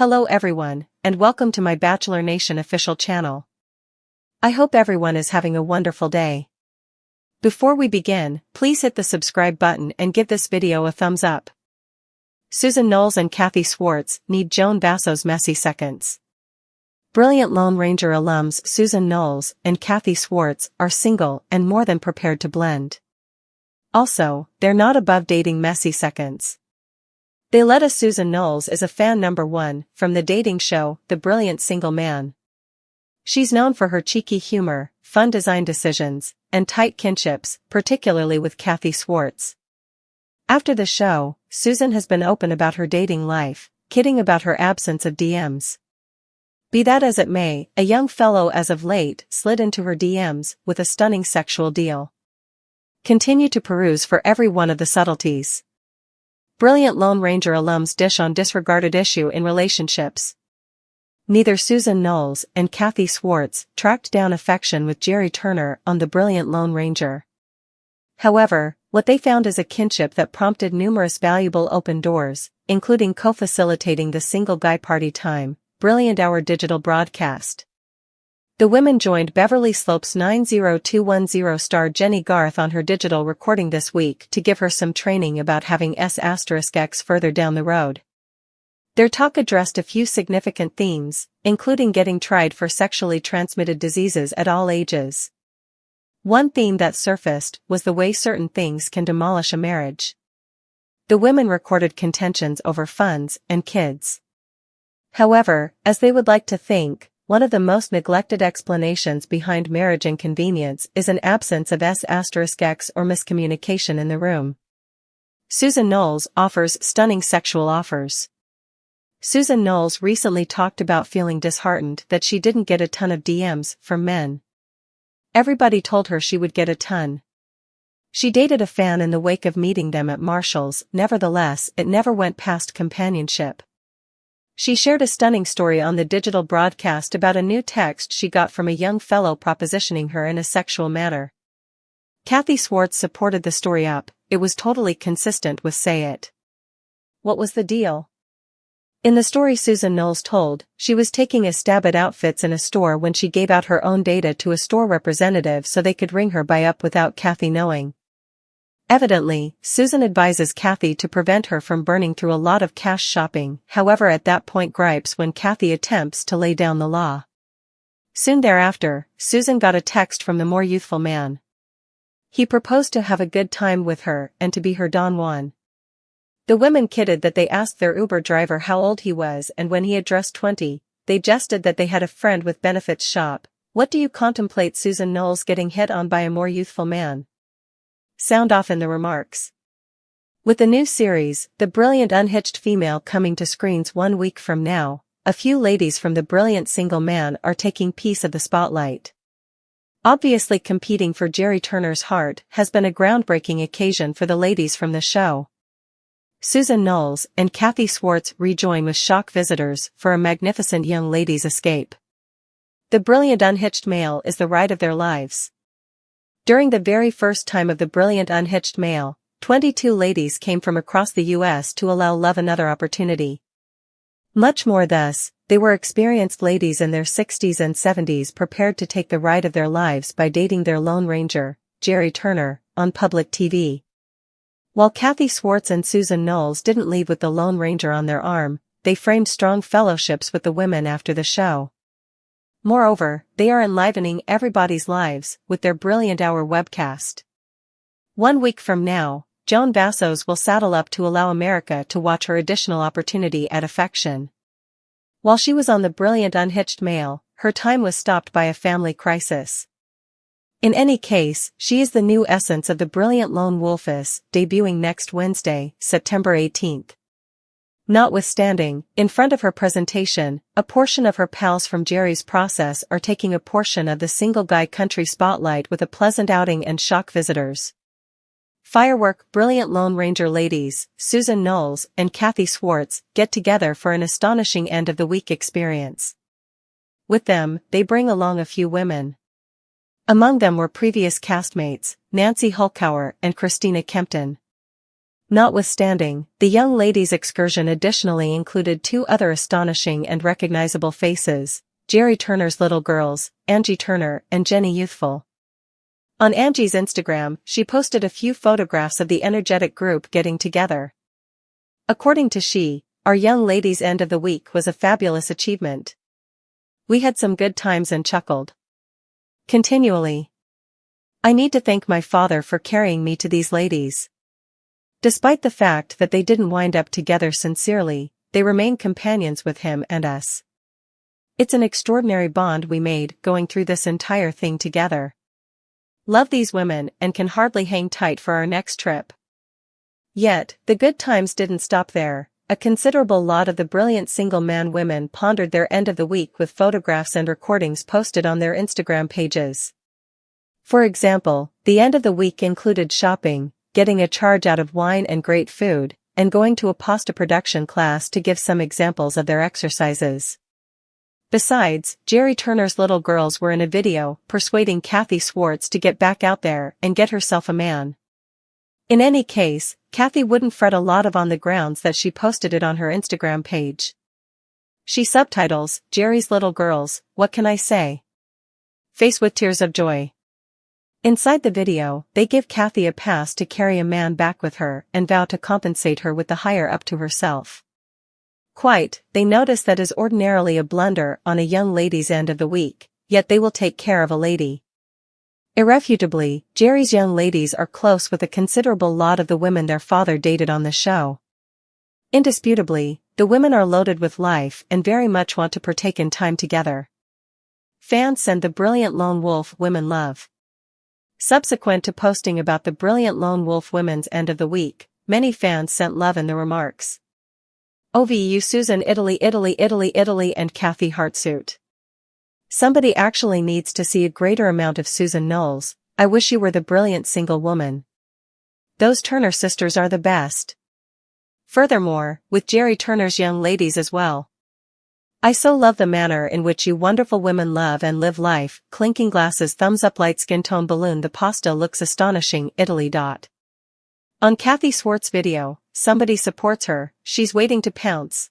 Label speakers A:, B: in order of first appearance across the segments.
A: Hello everyone, and welcome to my Bachelor Nation official channel. I hope everyone is having a wonderful day. Before we begin, please hit the subscribe button and give this video a thumbs up. Susan Noles and Kathy Swartz need Joan Basso's messy seconds. Brilliant Lone Ranger alums Susan Noles and Kathy Swartz are single and more than prepared to blend. Also, they're not above dating messy seconds. They let us Susan Noles is a fan number one from the dating show The Brilliant Single Man. She's known for her cheeky humor, fun design decisions, and tight kinships, particularly with Kathy Swartz. After the show, Susan has been open about her dating life, kidding about her absence of DMs. Be that as it may, a young fellow as of late slid into her DMs with a stunning sexual deal. Continue to peruse for every one of the subtleties. Brilliant Lone Ranger alums dish on disregarded issue in relationships. Neither Susan Noles and Kathy Swartz tracked down affection with Jerry Turner on The Brilliant Lone Ranger. However, what they found is a kinship that prompted numerous valuable open doors, including co-facilitating the Single Guy Party Time, Brilliant Hour digital broadcast. The women joined Beverly Slopes 90210 star Jenny Garth on her digital recording this week to give her some training about having S*X further down the road. Their talk addressed a few significant themes, including getting tried for sexually transmitted diseases at all ages. One theme that surfaced was the way certain things can demolish a marriage. The women recorded contentions over funds and kids. However, as they would like to think, one of the most neglected explanations behind marriage inconvenience is an absence of S*X or miscommunication in the room. Susan Noles offers stunning sexual offers. Susan Noles recently talked about feeling disheartened that she didn't get a ton of DMs from men. Everybody told her she would get a ton. She dated a fan in the wake of meeting them at Marshall's, nevertheless it never went past companionship. She shared a stunning story on the digital broadcast about a new text she got from a young fellow propositioning her in a sexual manner. Kathy Swartz supported the story up, it was totally consistent with Say It. What was the deal? In the story Susan Noles told, she was taking a stab at outfits in a store when she gave out her own data to a store representative so they could ring her buy up without Kathy knowing. Evidently, Susan advises Kathy to prevent her from burning through a lot of cash shopping, however at that point gripes when Kathy attempts to lay down the law. Soon thereafter, Susan got a text from the more youthful man. He proposed to have a good time with her and to be her Don Juan. The women kidded that they asked their Uber driver how old he was, and when he addressed 20, they jested that they had a friend with benefits shop. What do you contemplate Susan Noles getting hit on by a more youthful man? Sound off in the remarks. With the new series, The Brilliant Unhitched Female coming to screens 1 week from now, a few ladies from The Brilliant Single Man are taking piece of the spotlight. Obviously competing for Jerry Turner's heart has been a groundbreaking occasion for the ladies from the show. Susan Noles and Kathy Swartz rejoin with shock visitors for a magnificent young ladies' escape. The Brilliant Unhitched Male is the ride of their lives. During the very first time of The Brilliant Unhitched Male, 22 ladies came from across the U.S. to allow love another opportunity. Much more thus, they were experienced ladies in their 60s and 70s prepared to take the ride of their lives by dating their Lone Ranger, Jerry Turner, on public TV. While Kathy Swartz and Susan Noles didn't leave with the Lone Ranger on their arm, they framed strong fellowships with the women after the show. Moreover, they are enlivening everybody's lives with their Brilliant Hour webcast. 1 week from now, Joan Basso's will saddle up to allow America to watch her additional opportunity at affection. While she was on The Brilliant Unhitched Male, her time was stopped by a family crisis. In any case, she is the new essence of The Brilliant Lone Wolfess, debuting next Wednesday, September 18th. Notwithstanding, in front of her presentation, a portion of her pals from Jerry's process are taking a portion of the Single Guy Country spotlight with a pleasant outing and shock visitors. Firework Brilliant Lone Ranger ladies, Susan Noles and Kathy Swartz, get together for an astonishing end-of-the-week experience. With them, they bring along a few women. Among them were previous castmates, Nancy Hulkauer and Christina Kempton. Notwithstanding, the young lady's excursion additionally included two other astonishing and recognizable faces, Jerry Turner's little girls, Angie Turner and Jenny Youthful. On Angie's Instagram, she posted a few photographs of the energetic group getting together. According to she, our young lady's end of the week was a fabulous achievement. We had some good times and chuckled continually. I need to thank my father for carrying me to these ladies. Despite the fact that they didn't wind up together sincerely, they remain companions with him and us. It's an extraordinary bond we made going through this entire thing together. Love these women and can hardly hang tight for our next trip. Yet, the good times didn't stop there. A considerable lot of the brilliant single man women pondered their end of the week with photographs and recordings posted on their Instagram pages. For example, the end of the week included shopping, getting a charge out of wine and great food, and going to a pasta production class to give some examples of their exercises. Besides, Jerry Turner's little girls were in a video persuading Kathy Schwartz to get back out there and get herself a man. In any case, Kathy wouldn't fret a lot on the grounds that she posted it on her Instagram page. She subtitles, Jerry's little girls, what can I say? Face with tears of joy. Inside the video, they give Kathy a pass to carry a man back with her and vow to compensate her with the hire up to herself. Quite, they notice that is ordinarily a blunder on a young lady's end of the week, yet they will take care of a lady. Irrefutably, Jerry's young ladies are close with a considerable lot of the women their father dated on the show. Indisputably, the women are loaded with life and very much want to partake in time together. Fans send the brilliant lone wolf women love. Subsequent to posting about the brilliant lone wolf women's end of the week, many fans sent love in the remarks. OVU Susan Italy and Kathy Heartsuit. Somebody actually needs to see a greater amount of Susan Noles. I wish you were the brilliant single woman. Those Turner sisters are the best. Furthermore, with Jerry Turner's young ladies as well. I so love the manner in which you wonderful women love and live life. Clinking glasses, thumbs up, light skin tone balloon. The pasta looks astonishing. Italy. On Kathy Schwartz video, somebody supports her, she's waiting to pounce.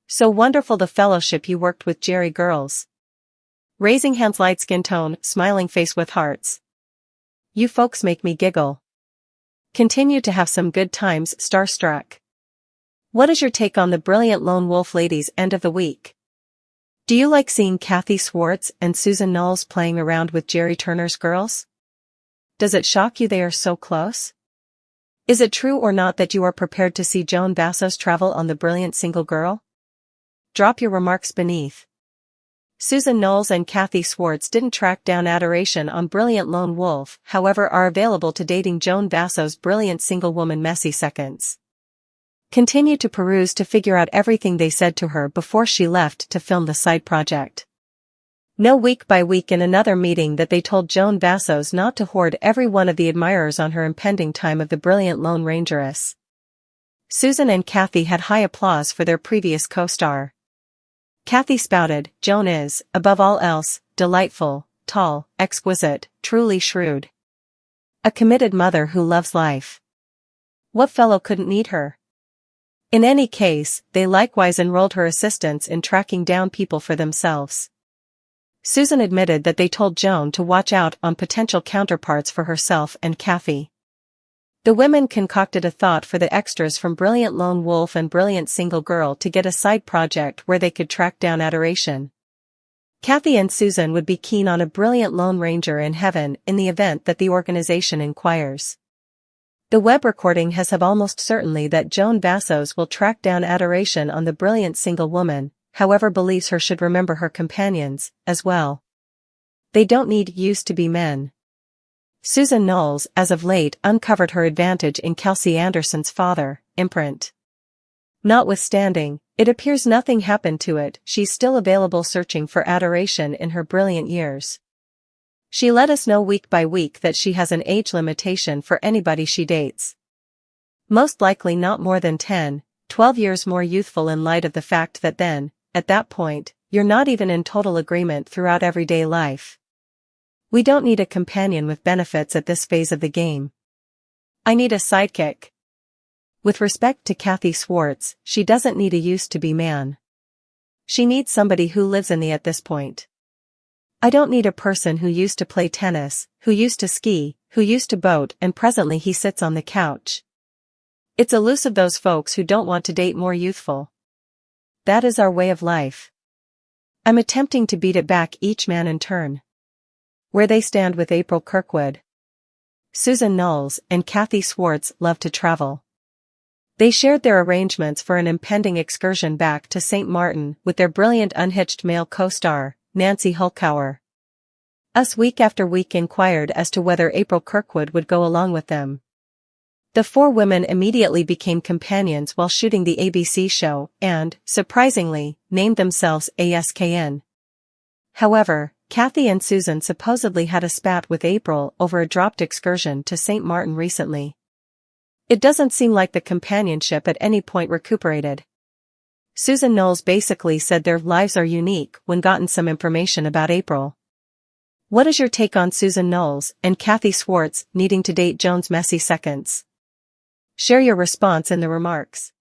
A: So wonderful the fellowship you worked with Jerry girls. Raising hands, light skin tone, smiling face with hearts. You folks make me giggle. Continue to have some good times. Starstruck. What is your take on the brilliant lone wolf ladies' end of the week? Do you like seeing Kathy Schwartz and Susan Noles playing around with Jerry Turner's girls? Does it shock you they are so close? Is it true or not that you are prepared to see Joan Vassos travel on the brilliant single girl? Drop your remarks beneath. Susan Noles and Kathy Schwartz didn't track down adoration on brilliant lone wolf, however are available to dating Joan Vassos' brilliant single woman messy seconds. Continue to peruse to figure out everything they said to her before she left to film the side project. Know week by week in another meeting that they told Joan Vassos not to hoard every one of the admirers on her impending time of the brilliant Lone Rangeress. Susan and Kathy had high applause for their previous co-star. Kathy spouted, Joan is, above all else, delightful, tall, exquisite, truly shrewd. A committed mother who loves life. What fellow couldn't need her? In any case, they likewise enrolled her assistants in tracking down people for themselves. Susan admitted that they told Joan to watch out on potential counterparts for herself and Kathy. The women concocted a thought for the extras from Brilliant Lone Wolf and Brilliant Single Girl to get a side project where they could track down adoration. Kathy and Susan would be keen on a Brilliant Lone Ranger in heaven in the event that the organization inquires. The web recording has almost certainly that Joan Vassos will track down adoration on the brilliant single woman, however believes her should remember her companions, as well. They don't need used to be men. Susan Noles, as of late, uncovered her advantage in Kelsey Anderson's father, imprint. Notwithstanding, it appears nothing happened to it, she's still available searching for adoration in her brilliant years. She let us know week by week that she has an age limitation for anybody she dates. Most likely not more than 10, 12 years more youthful in light of the fact that then, at that point, you're not even in total agreement throughout everyday life. We don't need a companion with benefits at this phase of the game. I need a sidekick. With respect to Kathy Swartz, she doesn't need a used-to-be man. She needs somebody who lives in the at this point. I don't need a person who used to play tennis, who used to ski, who used to boat and presently he sits on the couch. It's elusive those folks who don't want to date more youthful. That is our way of life. I'm attempting to beat it back each man in turn. Where they stand with April Kirkwood. Susan Noles and Kathy Swartz love to travel. They shared their arrangements for an impending excursion back to St. Martin with their brilliant unhitched male co-star, Nancy Hulkauer. Us week after week inquired as to whether April Kirkwood would go along with them. The four women immediately became companions while shooting the ABC show and, surprisingly, named themselves ASKN. However, Kathy and Susan supposedly had a spat with April over a dropped excursion to St. Martin recently. It doesn't seem like the companionship at any point recuperated. Susan Noles basically said their lives are unique when gotten some information about April. What is your take on Susan Noles and Kathy Swartz needing to date Joan's messy seconds? Share your response in the remarks.